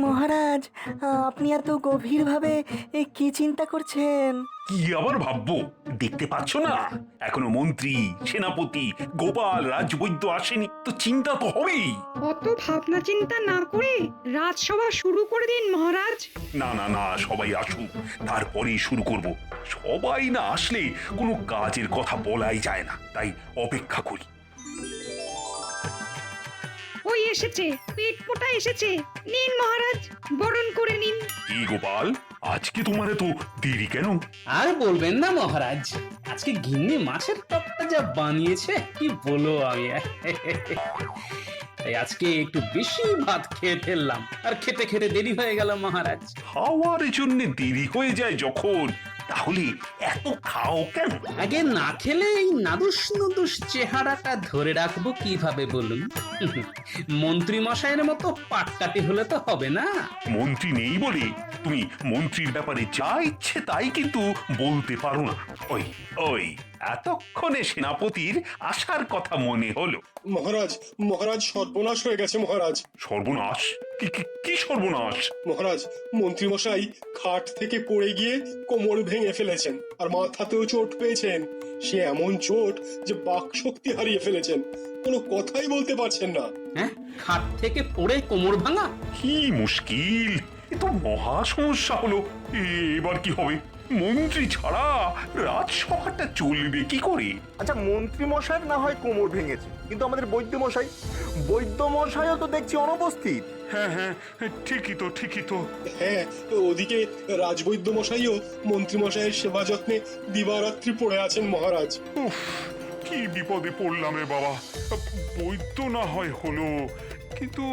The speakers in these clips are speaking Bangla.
মহারাজ, আপনি এত গভীরভাবে কি চিন্তা করছেন? কি আবার ভাববো? দেখতে পাচ্ছ না এখনো মন্ত্রী, সেনাপতি, গোপাল, রাজবৈদ্য আসেনি, তো চিন্তা তো হবেই। অত ভাবনা চিন্তা না করে রাজসভা শুরু করে দিন মহারাজ। না না না, সবাই আসুক, তারপরেই শুরু করব। সবাই না আসলে কোনো কাজের কথা বলাই যায় না, তাই অপেক্ষা করি। ওই এসেছে, পেট মোটা এসেছে। নিন মহারাজ, বরণ করে নিন। কি গোপাল, আজকে তোমার তো দেরি কেন? আর বলবেন না মহারাজ, আজকে গিন্নি মাছের টকটা যা বানিয়েছে কি বলো আমি। তাই আজকে একটু বেশি ভাত খেয়ে ফেললাম, আর খেতে খেতে দেরি হয়ে গেল মহারাজ। খাওয়ার জন্য দেরি হয়ে যায় যখন, তাহলে এত খাও কেন? আগে না খেলে এই নাদুস নুদুস চেহারাটা ধরে রাখবো কিভাবে বলুন? মন্ত্রী মশাইয়ের মতো পাটকাটি হলে তো হবে না। মন্ত্রী নেই বলে তুমি মন্ত্রীর ব্যাপারে যা ইচ্ছে তাই কিন্তু বলতে পারো না। ওই ওই এতক্ষণে সেনাপতির আসার কথা মনে হলো। মহারাজ, মহারাজ সর্বনাশ হয়ে গেছে মহারাজ। সর্বনাশ? কি সর্বনাশ? মহারাজ, মন্ত্রীমশাই খাট থেকে পড়ে গিয়ে কোমর ভেঙে ফেলেছেন, আর মাথাতেও চোট পেয়েছেন। সে এমন চোট যে বাক শক্তি হারিয়ে ফেলেছেন, কোনো কথাই বলতে পারছেন না। হ্যাঁ, খাট থেকে পড়ে কোমর ভাঙা? কি মুশকিল, এ তো মহা সমস্যা হলো। এবার কি হবে? মন্ত্রী ছাড়া রাজসভাটা চলবে কি করে? আচ্ছা, মন্ত্রী মশাইয়ের না হয় কোমর ভেঙেছে, কিন্তু আমাদের বৈদ্য মশাইও তো দেখছি অনুপস্থিত। হ্যাঁ হ্যাঁ, ঠিকই তো। হ্যাঁ, ওদিকে রাজবৈদ্য মশাইও মন্ত্রী মশাইয়ের সেবা যত্নে দিবারাত্রি পড়ে আছেন মহারাজ। উফ, কি বিপদে পড়লাম রে বাবা। বৈদ্য না হয় হলো, কিন্তু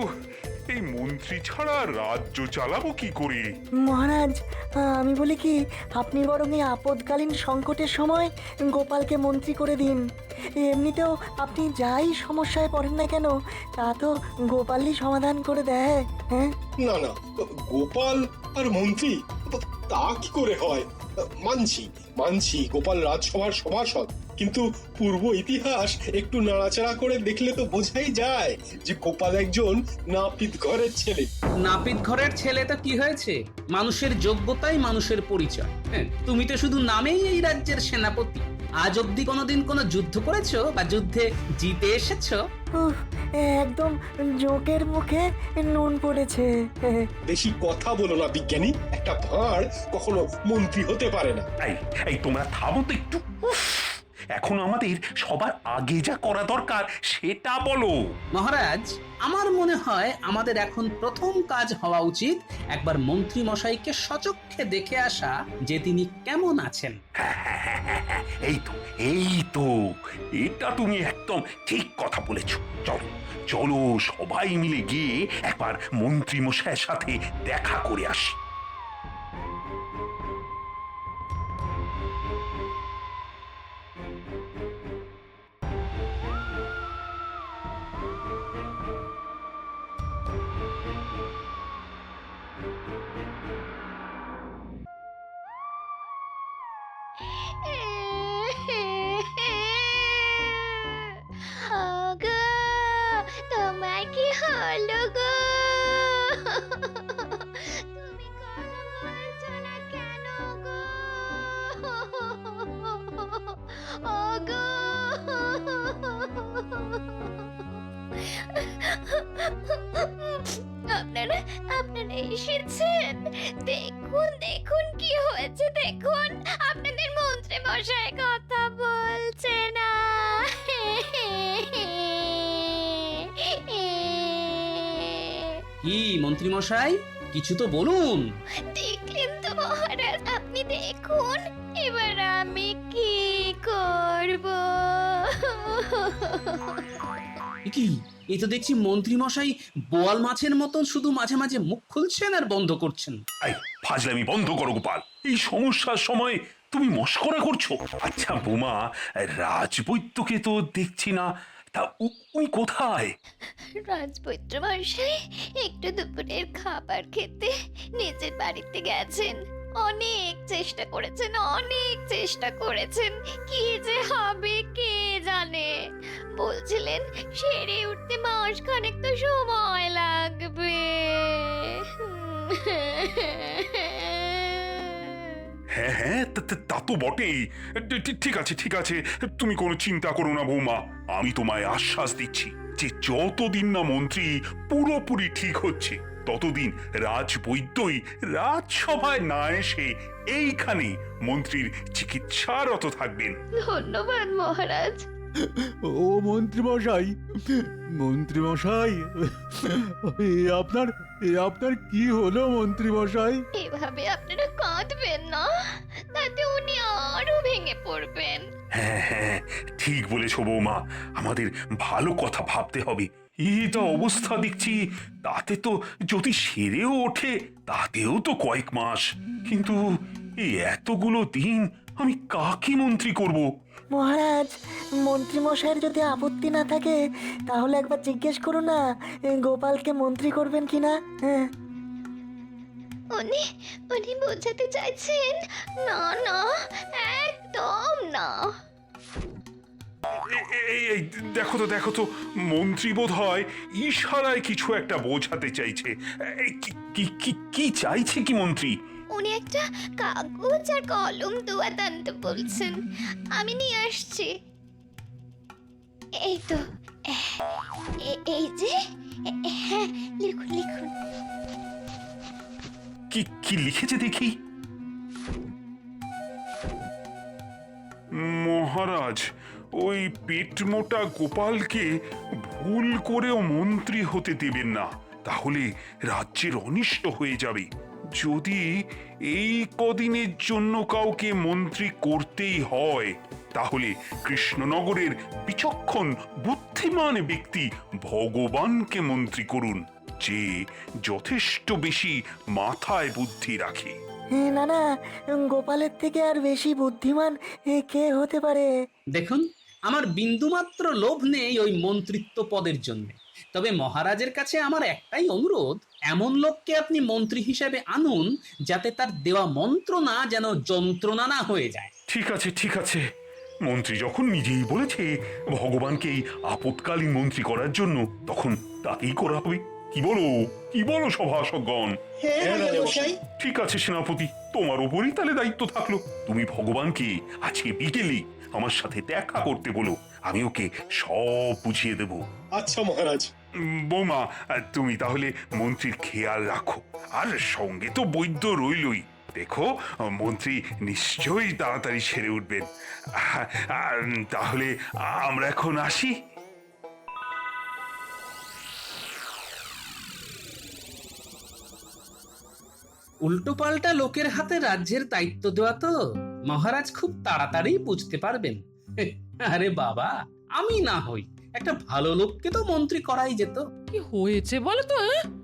এই মন্ত্রী ছাড়া রাজ্য চালাবো কি করে? মহারাজ, আমি বলি কি, আপনি বরং এই আপদকালীন সংকটের সময় গোপালকে মন্ত্রী করে দিন। এমনিতেও আপনি যাই সমস্যায় পড়েন না কেন, তা তো গোপালই সমাধান করে দেয়। হ্যাঁ, না না, গোপাল আর মন্ত্রী, তা কি করে হয়? মানছি গোপাল রাজসভার সভাসদ, কিন্তু পূর্ব ইতিহাস একটু নাড়াচাড়া করে দেখলে তো বোঝাই যায় যে গোপাল একজন নাপিত ঘরের ছেলে। নাপিত ঘরের ছেলে তো কি হয়েছে? মানুষের যোগ্যতাই মানুষের পরিচয়। হ্যাঁ, তুমি তো শুধু নামেই এই রাজ্যের সেনাপতি। আজ অব্দি কোনোদিন কোনো যুদ্ধ করেছো বা যুদ্ধে জিতে এসেছো? উফ, একদম জোকের মুখে নুন পড়েছে। বেশি কথা বলো না বিজ্ঞানী, একটা ভাঁড় কখনো মন্ত্রী হতে পারে না। এই তোমরা থামো তো একটু। উফ, এখন আমাদের সবার আগে যা করা দরকার সেটা বলো। মহারাজ, আমার মনে হয় আমাদের এখন প্রথম কাজ হওয়া উচিত একবার মন্ত্রী মশাইকে সচক্ষে দেখে আসা, যে তিনি কেমন আছেন। এই তো এটা তুমি একদম ঠিক কথা বলেছো। চলো সবাই মিলে গিয়ে একবার মন্ত্রী মশাইয়ের সাথে দেখা করে আসি। ওগো, তোমার কি হলো গো? তুমি কথা বলছো না কেন গো? ওগো, আপনারা আপনারা এসেছেন? দেখুন কি হয়েছে, দেখুন আপনাদের মন্ত্রী মশাই কথা বলছে না। কি মন্ত্রী মশাই, কিছু তো বলুন। দেখলেন তো মহারাজ, আপনি দেখুন এবার আমি কি করব। কি, এই তো দেখছি মন্ত্রী মশাই বোয়াল মাছের মতন শুধু মাঝে মাঝে মুখ খুলছেন আর বন্ধ করছেন। ফাজলামি বন্ধ করো গোপাল, এই সমস্যার সময় তুমি মশকরা করছো। আচ্ছা বোমা, রাজবৈদ্যকে তো দেখছি না, তা উনি কোথায়? রাজবৈদ্য মশাই একটু দুপুরের খাবার খেতে নিজের বাড়িতে গেছেন। অনেক চেষ্টা করেছেন, কি যে হবে কে জানে। বলছিলেন সেরে উঠতে মাসখানেক তো সময় লাগবে। হ্যাঁ হ্যাঁ, তা তো বটেই। ঠিক আছে ঠিক আছে, তুমি কোনো চিন্তা করো না বৌমা। আমি তোমায় আশ্বাস দিচ্ছি যে যতদিন না মন্ত্রী পুরোপুরি ঠিক হচ্ছে ততদিন রাজবৈদ্যই রাজসভায় না এসে এইখানে মন্ত্রীর চিকিৎসারত থাকবেন। ধন্যবাদ মহারাজ। ও মন্ত্রীমশাই, মন্ত্রীমশাই, আপনার কি হলো মন্ত্রীমশাই? এভাবে আপনারা কাঁদবেন না, তাতে উনি আরো ভেঙে পড়বেন। হ্যাঁ হ্যাঁ, ঠিক বলেছ বৌমা, আমাদের ভালো কথা ভাবতে হবে। এটা অবস্থা দেখছি, তাতে তো যদি সেরেও ওঠে তাতেও তো কয়েক মাস। কিন্তু এই এতগুলো দিন আমি কাকে মন্ত্রী করব? মহারাজ, মন্ত্রীমশাইয়ের যদি আপত্তি না থাকে তাহলে একবার জিজ্ঞেস করো না গোপালকে মন্ত্রী করবেন কিনা। হ্যাঁ, উনি উনি বোঝাতে চাইছেন না না, একদম না। এই দেখো তো দেখো তো, মন্ত্রী বোধ হয় ইশারায় কিছু একটা বোঝাতে চাইছে। এই, কি চাইছে কি মন্ত্রী? উনি একটা কাগজ আর কলম দোয়াতে আনতে বলছেন, আমি নিয়ে আসছি। এই তো, এই যে, হ্যাঁ, লিখুন লিখুন। কি লিখেছে দেখি। মহারাজ, ওই পেট মোটা গোপালকে ভুল করেও মন্ত্রী হতে দেবেন না, তাহলে রাজ্যের অনিষ্ট হয়ে যাবে। যদি এই কদিনের জন্য কাউকে মন্ত্রী করতেই হয় তাহলে কৃষ্ণনগরের বিচক্ষণ বুদ্ধিমান ব্যক্তি ভগবানকে মন্ত্রী করুন, যে যথেষ্ট বেশি মাথায় বুদ্ধি রাখে। না না, গোপালের থেকে আর বেশি বুদ্ধিমান কে হতে পারে? দেখুন, আমার বিন্দুমাত্র লোভ নেই ওই মন্ত্রিত্ব পদের জন্য। তবে মহারাজের কাছে আমার একটাই অনুরোধ, এমন লোককে আপনি মন্ত্রী হিসেবে আনুন যাতে তার দেওয়া মন্ত্রণা যেন যন্ত্রণা না হয়ে যায়। ঠিক আছে ঠিক আছে, মন্ত্রী যখন নিজেই বলেছে ভগবানকে এই আপৎকালীন মন্ত্রী করার জন্য, তখন তাকেই করা হবে। কি বলো সভাসদগণ? ঠিক আছে সেনাপতি, তোমার উপরই তাহলে দায়িত্ব থাকলো। তুমি ভগবানকে আজকে বিকেলে আমার সাথে দেখা করতে বলো, আমি ওকে সব বুঝিয়ে দেব। আচ্ছা মহারাজ। বৌমা, তুমি তাহলে মন্ত্রীর খেয়াল রাখো, আর সঙ্গে তো বৈদ্য রইলই। দেখো, মন্ত্রী নিশ্চয়ই তাড়াতাড়ি সেরে উঠবেন। তাহলে আমরা এখন আসি। উল্টোপাল্টা লোকের হাতে রাজ্যের দায়িত্ব দেওয়া তো মহারাজ খুব তাড়াতাড়ি বুঝতে পারবেন। আরে বাবা, আমি না হই, একটা ভালো লোককে তো মন্ত্রী করাই যেত। কি হয়েছে বলো তো?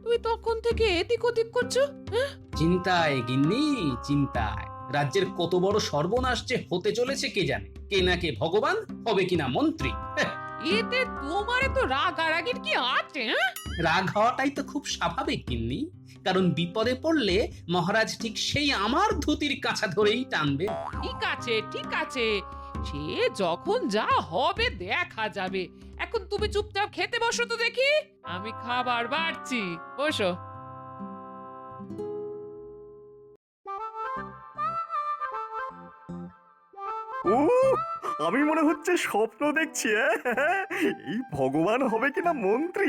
তুমি তখন থেকে এদিক ওদিক করছো। চিন্তায় গিন্নি, চিন্তায়। রাজ্যের কত বড় সর্বনাশ যে হতে চলেছে কে জানে। কে না কে ভগবান, হবে কিনা মন্ত্রী। এতে তোমার তো রাগারাগির কি আছে? রাগ হওয়াটাই তো খুব স্বাভাবিক গিন্নি, কারণ বিপদে পড়লে মহারাজ ঠিক সেই আমার ধুতির কাছা ধরেই টানবে। ঠিক আছে ঠিক আছে, সে যখন যা হবে দেখা যাবে। এখন তুমি চুপচাপ খেতে বসো তো দেখি, আমি খাবার বাড়ছি। বসো। ও, আমি মনে হচ্ছে স্বপ্ন দেখছি। এই ভগবান হবে কিনা মন্ত্রী।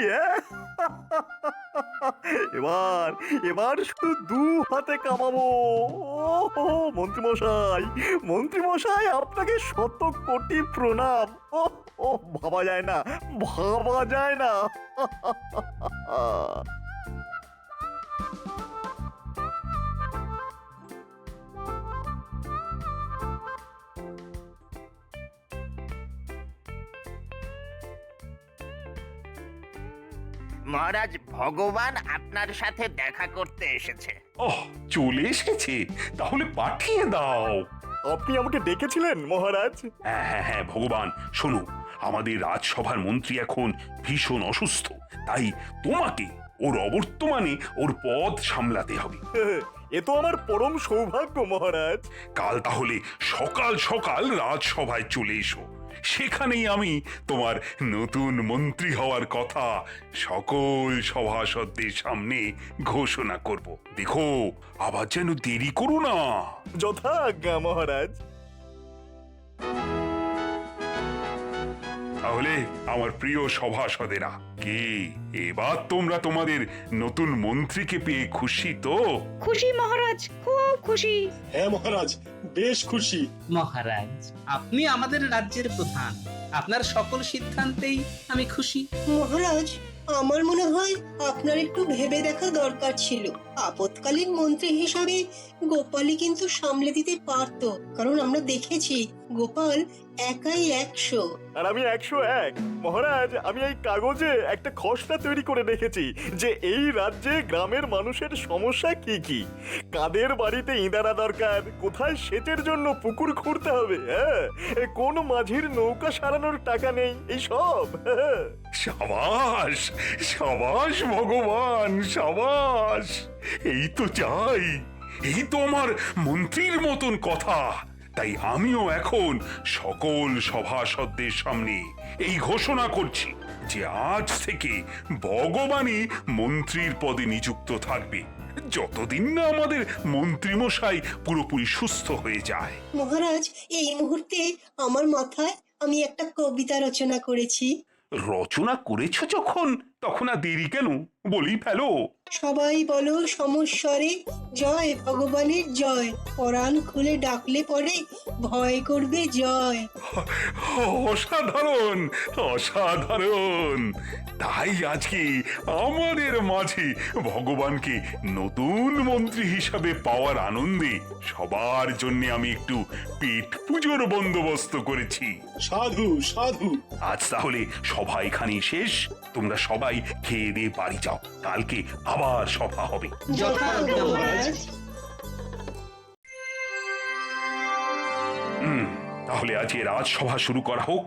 এবার শুধু দু হাতে কামাবো। মন্ত্রী মশাই, আপনাকে শত কোটি প্রণাম। ও ভাবা যায় না। মহারাজ, ভগবান আপনার সাথে দেখা করতে এসেছে। ওহ, চলে এসেছে? তাহলে পাঠিয়ে দাও। আপনি আমাকে ডেকেছিলেন মহারাজ? হ্যাঁ ভগবান, শোনো, আমাদের রাজসভার মন্ত্রী এখন ভীষণ অসুস্থ, তাই তোমাকে ওর অবর্তমানে ওর পদ সামলাতে হবে। এ তো আমার পরম সৌভাগ্য মহারাজ। কাল তাহলে সকাল সকাল রাজসভায় চলে এসো। সেখানেই আমি তোমার নতুন মন্ত্রী হওয়ার কথা সকল সভাসদদের সামনে ঘোষণা করব। দেখো আবার যেন দেরি করো না। যথাজ্ঞা মহারাজ। তাহলে আমার প্রিয় সভাসদেরা, কি এবার তোমরা তোমাদের নতুন মন্ত্রীকে পেয়ে খুশি তো? খুশি মহারাজ, খুব খুশি। হ্যাঁ মহারাজ, বেশ খুশি। মহারাজ, আপনি আমাদের রাজ্যের প্রধান, আপনার সকল সিদ্ধান্তেই আমি খুশি। মহারাজ, আমার মনে হয় আপনার একটু ভেবে দেখা দরকার ছিল। আপৎকালীন মন্ত্রী হিসাবে গোপালই কিন্তু সামলে দিতে পারতো, কারণ আমরা দেখেছি গোপাল একাই 100। আর আমি 101। মহারাজ, আমি এই কাগজে একটা খসড়া তৈরি করে রেখেছি যে এই রাজ্যে গ্রামের মানুষের সমস্যা কি কি, কাদের বাড়িতে ইঁদারা দরকার, কোথায় সেচের জন্য পুকুর খুঁড়তে হবে, হ্যাঁ, কোন মাঝির নৌকা সারানোর টাকা নেই, এই সব। সাবাস সাবাস ভগবান, সাবাস। এই তো চাই, এই তো আমার মন্ত্রীর মতন কথা। তাই আমিও এখন সকল সভাসদদের সামনে এই ঘোষণা করছি যে আজ থেকে ভগবানই মন্ত্রীর পদে নিযুক্ত থাকবে, যতদিন না আমাদের মন্ত্রীমশাই পুরোপুরি সুস্থ হয়ে যায়। মহারাজ, এই মুহূর্তে আমার মাথায় আমি একটা কবিতা রচনা করেছি। রচনা করেছো যখন, তখন আর দেরি কেন, বলি ফেলো। সবাই বলো সমস্বরে, জয় ভগবানের জয়, পরাণ খুলে ডাকলে পরে ভয় করবে জয়। অসাধারণ অসাধারণ। তাই আজকে আমাদের মাঝে ভগবানকে নতুন মন্ত্রী হিসাবে পাওয়ার আনন্দে সবার জন্য আমি একটু পেট পুজোর বন্দোবস্ত করেছি। সাধু সাধু। আজ তাহলে সভা এখানেই শেষ, তোমরা সবাই খেয়ে দিয়ে বাড়ি যাও, কালকে আবার সভা হবে। যথাজ্ঞা মহারাজ। তাহলে আজকে রাজসভা শুরু করা হোক।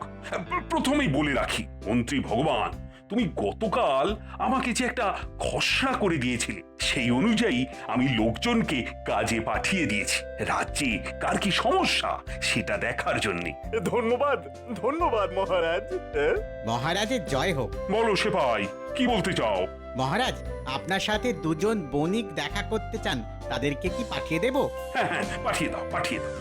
প্রথমেই বলে রাখি, মন্ত্রী ভগবান, তুমি গতকাল আমাকে যে একটা খসড়া করে দিয়েছিলে, সেই অনুযায়ী আমি লোকজনকে কাজে পাঠিয়ে দিয়েছি রাজ্যে কার কি সমস্যা সেটা দেখার জন্য। ধন্যবাদ ধন্যবাদ মহারাজ। মহারাজের জয় হোক। বলো সেপাই, কি বলতে চাও? মহারাজ, আপনার সাথে দুজন বণিক দেখা করতে চান, তাদেরকে কি পাঠিয়ে দেব? হ্যাঁ হ্যাঁ, পাঠিয়ে দাও পাঠিয়ে দাও।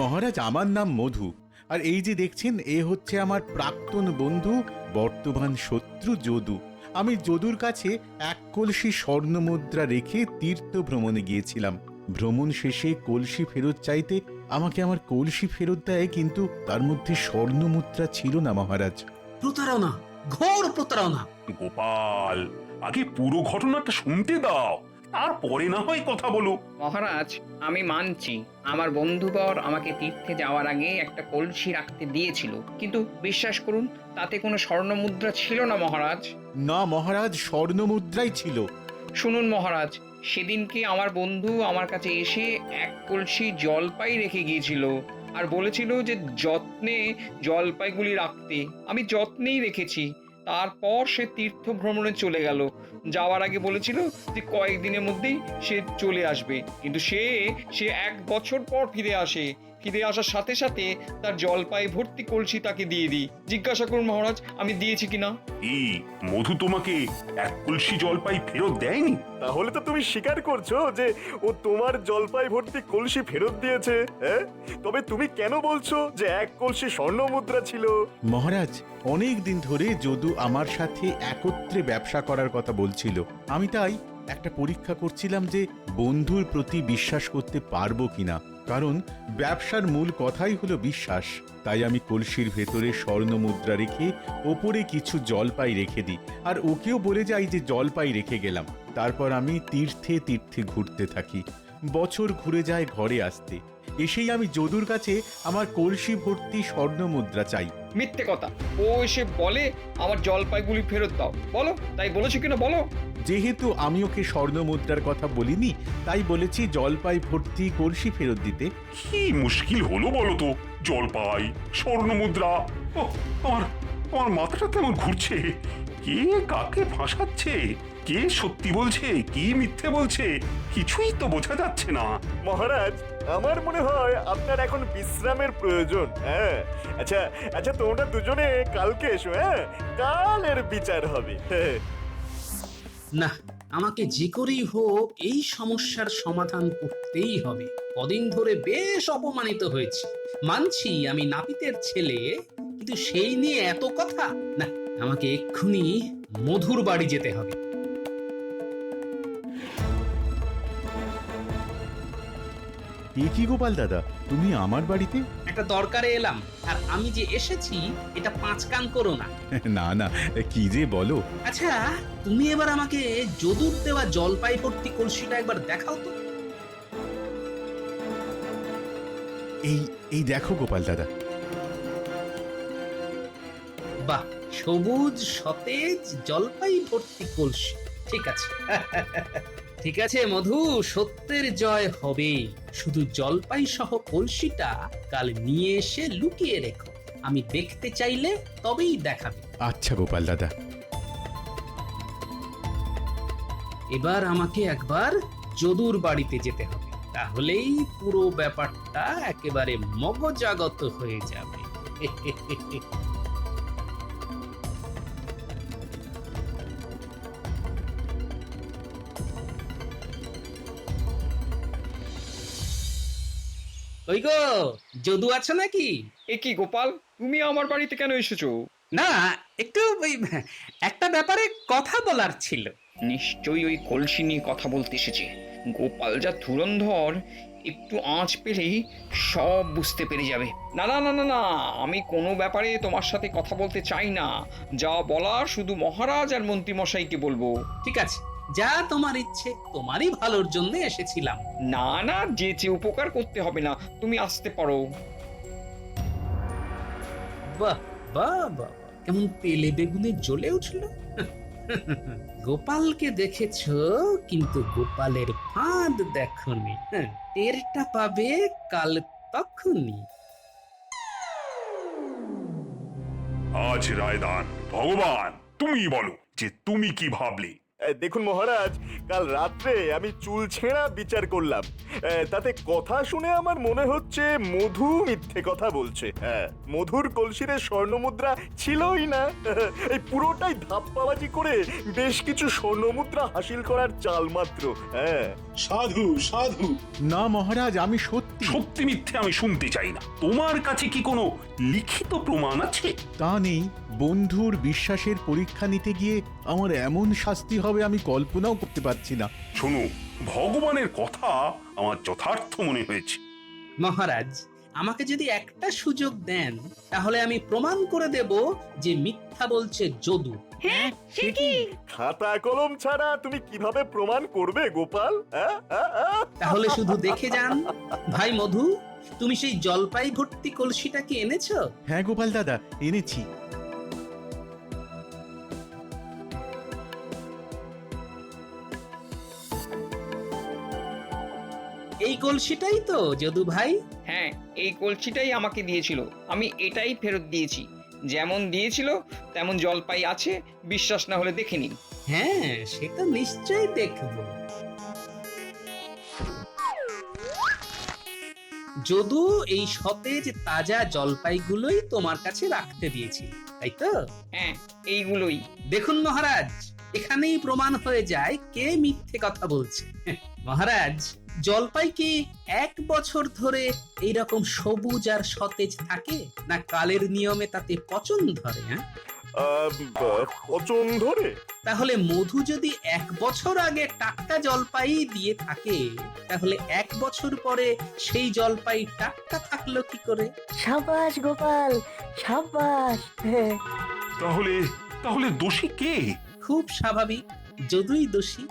মহারাজ, আমার নাম মধু, আর এই যে দেখছেন এ হচ্ছে আমার প্রাক্তন বন্ধু, বর্তমান শত্রু যদু। আমি যদুর কাছে এক কলসি স্বর্ণমুদ্রা রেখে তীর্থ ভ্রমণে গিয়েছিলাম। ভ্রমণ শেষে কলসি ফেরত চাইতে আমাকে আমার কলসি ফেরত দেয়, কিন্তু তার মধ্যে স্বর্ণমুদ্রা ছিল না মহারাজ। প্রতারণা, ঘোর প্রতারণা। গোপাল, আগে পুরো ঘটনাটা শুনতে দাও, তারপরে না হয় কথা বলো। মহারাজ, আমি মানছি আমার বন্ধুবর আমাকে তীর্থে যাওয়ার আগে একটা কলসি রাখতে দিয়েছিল, কিন্তু বিশ্বাস করুন তাতে কোনো স্বর্ণমুদ্রা ছিল না মহারাজ। না মহারাজ, স্বর্ণমুদ্রাই ছিল। শুনুন মহারাজ, সেদিনকে আমার বন্ধু আমার কাছে এসে এক কলসি জলপাই রেখে গিয়েছিল আর বলেছিল যে যত্নে জলপাইগুলি রাখতে। আমি যত্নেই রেখেছি। তারপর সে তীর্থ ভ্রমণে চলে গেল। যাওয়ার আগে বলেছিল যে কয়েকদিনের মধ্যেই সে চলে আসবে, কিন্তু সে 1 বছর পর ফিরে আসে। ফিরে আসার সাথে সাথে তার জলপাই ভর্তি কলসি তাকে দিয়ে দিই। জিজ্ঞাসা করুন মহারাজ আমি দিয়েছি কিনা। এই মধু তোমাকে এক কলসি জলপাই ফেরত দেয়নি? তাহলে তো তুমি স্বীকার করছো যে ও তোমার জলপাই ভর্তি কলসি ফেরত দিয়েছে, হ্যাঁ? তবে তুমি কেন বলছো যে এক কলসি স্বর্ণ মুদ্রা ছিল? মহারাজ, অনেক দিন ধরে যদু আমার সাথে একত্রে ব্যবসা করার কথা বলছিল। আমি তাই একটা পরীক্ষা করছিলাম যে বন্ধুর প্রতি বিশ্বাস করতে পারবো কিনা, কারণ ব্যবসার মূল কথাই হলো বিশ্বাস। তাই আমি কলসির ভেতরে স্বর্ণ মুদ্রা রেখে ওপরে কিছু জলপাই রেখে দিই, আর ওকেও বলে যাই যে জলপাই রেখে গেলাম। তারপর আমি তীর্থে তীর্থে ঘুরতে থাকি। বছর ঘুরে যায় ঘরে আসতে। এসেই আমি যদুর কাছে আমার কলসি ভর্তি স্বর্ণ মুদ্রা চাই। মিথ্যে কথা। ও এসে বলে আমার জলপাইগুলি ফেরত দাও। বলো, তাই বলেছো কিনা বলো। যেহেতু আমি ওকে স্বর্ণ মুদ্রার কথা বলিনি, তাই বলেছি জলপাই ভর্তি কলসি ফেরত দিতে। কি মুশকিল হলো বলো তো? জলপাই, স্বর্ণ মুদ্রা, আমার মাথাটা তেমন ঘুরছে। কে কাকে ফাঁসাচ্ছে, কে সত্যি বলছে কি মিথ্যে বলছে, কিছুই তো বোঝা যাচ্ছে না। মহারাজ, আমার মনে হয় আপনার এখন বিশ্রামের প্রয়োজন। হ্যাঁ, আচ্ছা আচ্ছা, তোমরা দুজনে কালকে এসো। হ্যাঁ, কাল এর বিচার হবে। না, আমাকে যে করেই হোক এই সমস্যার সমাধান করতেই হবে। কদিন ধরে বেশ অপমানিত হয়েছি। মানছি আমি নাপিতের ছেলে, কিন্তু সেই নিয়ে এত কথা না। আমাকে এক্ষুনি মধুর বাড়ি যেতে হবে। এ কি গোপাল দাদা, তুমি আমার বাড়িতে? একটা দরকারে এলাম, আর আমি যে এসেছি এটা 5 কান করো না। না না, কি যে বলো। আচ্ছা, তুমি এবার আমাকে যদুর দেওয়া জলপাই ভর্তি কলসিটা একবার দেখাও তো। এই এই দেখো গোপাল দাদা। বাহ, সবুজ সতেজ জলপাই ভর্তি কলসি। ঠিক আছে ঠিক আছে মধু, সত্যের জয় হবে। শুধু জলপাই সহ কলসিটা কাল নিয়ে এসে লুকিয়ে রেখো। আমি দেখতে চাইলে তবেই দেখাবে। আচ্ছা গোপাল দাদা। এবার আমাকে একবার যদুর বাড়িতে যেতে হবে, তাহলেই পুরো ব্যাপারটা একেবারে মগজাগত হয়ে যাবে। ওই গো, যদু আছে নাকি? এ কি গোপাল, তুমি আমার বাড়িতে কেন এসেছো? না, একটু ওই একটা ব্যাপারে কথা বলার ছিল। নিশ্চয়ই ওই কলসি নিয়ে কথা বলতে এসেছে। গোপাল যা ধুরন্ধর, একটু আঁচ পেলেই সব বুঝতে পেরে যাবে। না না না না না, আমি কোনো ব্যাপারে তোমার সাথে কথা বলতে চাই না। যা বলার শুধু মহারাজ আর মন্ত্রীমশাইকে বলবো। ঠিক আছে, যা তোমার ইচ্ছে, তোমারই ভালোর জন্য এসেছিলাম। না না, যে উপকার করতে হবে না, তুমি আসতে পারো। বাহ বাহ বাহ, কেমন তেলে বেগুনে জ্বলে উঠল। গোপালকে দেখেছো, কিন্তু গোপালের ফাঁদ দেখনি। টেরটা পাবে কাল তখনই। আজ রায়দান, ভগবান তুমি বলো যে তুমি কি ভাবলে। দেখুন মহারাজ, কাল রাত্রে আমি চুল ছেঁড়া বিচার করলাম। তাতে কথা শুনে আমার মনে হচ্ছে মধু মিথ্যে কথা বলছে। হ্যাঁ, মধুর কলসিরে স্বর্ণমুদ্রা ছিলই না। এই পুরোটাই ধাপ্পাবাজি করে বেশ কিছু স্বর্ণমুদ্রা হাসিল করার চাল মাত্র। হ্যাঁ, সাধু সাধু। না মহারাজ, আমি সত্যি সত্যি মিথ্যে আমি শুনতে চাই না। তোমার কাছে কি কোনো লিখিত প্রমাণ আছে? তা নেই। বন্ধুর বিশ্বাসের পরীক্ষা নিতে গিয়ে আমার এমন শাস্তি হবে আমি কল্পনাও করতে পারছি না। শোনো, ভগবানের কথা আমার যথার্থ মনে হয়েছে। মহারাজ, আমাকে যদি একটা সুযোগ দেন, তাহলে আমি প্রমাণ করে দেব যে মিথ্যা বলছে যদু। হ্যাঁ, সে কি? খাতা কলম ছাড়া তুমি কিভাবে প্রমাণ করবে গোপাল? তাহলে শুধু দেখে যান। ভাই মধু, তুমি সেই জলপাই ভর্তি কলসিটা কি এনেছো? হ্যাঁ গোপাল দাদা, এনেছি। এই কলসিটাই তো যদু ভাই? হ্যাঁ, এই কলসিটাই আমাকে দিয়েছিল, আমি এটাই ফেরত দিয়েছি। যেমন দিয়েছিল তেমন জলপাই আছে, বিশ্বাস না হলে দেখে নিন। হ্যাঁ, সেটা নিশ্চয়ই দেখব। যদু এই সতেজ তাজা জলপাইগুলোই তোমার কাছে রাখতে দিয়েছি, তাই তো? হ্যাঁ, এইগুলোই। দেখুন মহারাজ, এখানেই প্রমাণ হয়ে যায় কে মিথ্যে কথা বলছে। মহারাজ, জলপাই কি 1 বছর ধরে এইরকম সবুজ আর সতেজ থাকে, না কালের নিয়মে তাতে পচন ধরে? পচন ধরে? তাহলে মধু যদি 1 বছর আগে টাটকা জলপাই দিয়ে থাকে, তাহলে 1 বছর পরে সেই জলপাই টাটকা থাকলো কি করে? সাবাস গোপাল, সাবাস। তাহলে তাহলে দোষী কে? খুব স্বাভাবিক, যদুই দোষী।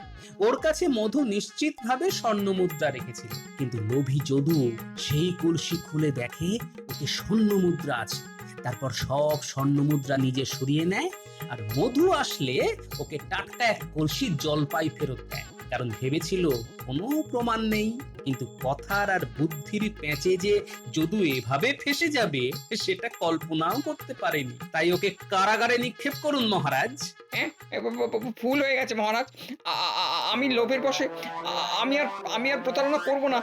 ওর কাছে মধু নিশ্চিতভাবে স্বর্ণ মুদ্রা রেখেছিল, কিন্তু লোভী যদু সেই কলসি খুলে দেখে ওতে স্বর্ণ মুদ্রা আছে। তারপর সব স্বর্ণ মুদ্রা নিজে সরিয়ে নেয়, আর মধু আসলে ওকে টাটকা 1 কলসি জলপাই ফেরত দেয়। কারণ ভেবেছিল কোনো প্রমাণ নেই, কিন্তু কথার আর বুদ্ধির প্যাঁচে যে যদু এভাবে ফেসে যাবে সেটা কল্পনাও করতে পারেনি। তাই ওকে কারাগারে নিক্ষেপ করুন মহারাজ। হ্যাঁ ভুল হয়ে গেছে মহারাজ। আমি লোভের বশে আমি আর প্রতারণা করব না।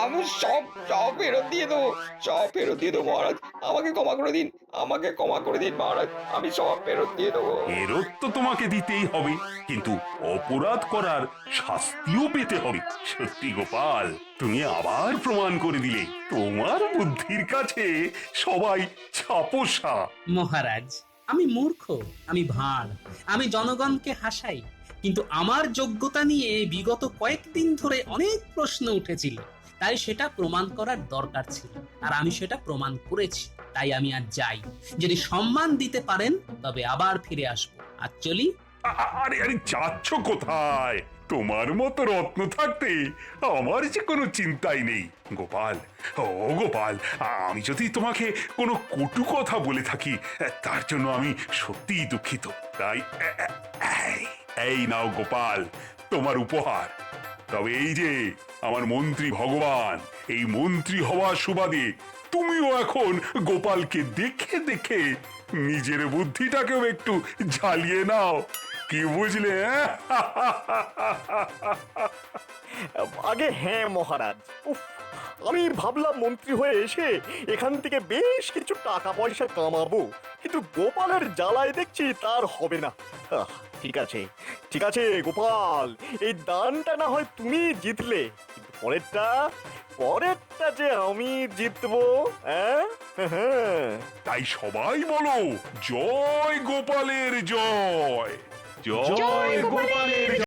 আমি সব ফেরত দিয়ে দেবো, সব ফেরত দিয়ে দেবো মহারাজ। আমাকে ক্ষমা করে দিন, আমাকে ক্ষমা করে দিন মহারাজ, আমি সব ফেরত দিয়ে দেবো। ফেরত তো তোমাকে দিতেই হবে, কিন্তু অপরাধ করার শাস্তিও পেতে হবে। সত্যি গোপাল, তুমি আবার প্রমাণ করে দিলে তোমার বুদ্ধির কাছে সবাই ছাপোষা। মহারাজ, আমি মূর্খ, আমি ভাঁড়, আমি জনগণকে হাসাই, কিন্তু আমার যোগ্যতা নিয়ে বিগত কয়েকদিন ধরে অনেক প্রশ্ন উঠেছিল, তাই সেটা প্রমাণ করার দরকার ছিল, আর আমি সেটা প্রমাণ করেছি। তাই আমি আর যাই, যদি সম্মান দিতে পারেন তবে আবার ফিরে আসবো। আর চলি। আরে আরে, যাচ্ছ কোথায়? তোমার মতো রত্ন থাকতে আমার যে কোনো চিন্তাই নেই গোপাল। ও গোপাল, আমি যদি তোমাকে কোনো কটু কথা বলে থাকি তার জন্য আমি সত্যিই দুঃখিত। তাই এই নাও গোপাল, তোমার উপহার। তবে এই যে আমার মন্ত্রী ভগবান, এই মন্ত্রী হওয়ার সুবাদে তুমিও এখন গোপালকে দেখে দেখে নিজের বুদ্ধিটাকেও একটু ঝালিয়ে নাও। কি বুঝলে? আগে হ্যাঁ মহারাজ, উফ, আমি ভাবলাম মন্ত্রী হয়ে এসে এখান থেকে বেশ কিছু টাকা পয়সা কামাবো, কিন্তু গোপালের জ্বালায় দেখছি তার হবে না। ঠিক আছে ঠিক আছে গোপাল, এই দানটা না হয় তুমি জিতলে, কিন্তু পরেরটা যে আমি জিতবো। তাই সবাই বলো, জয় গোপালের জয়, জয় গোপালের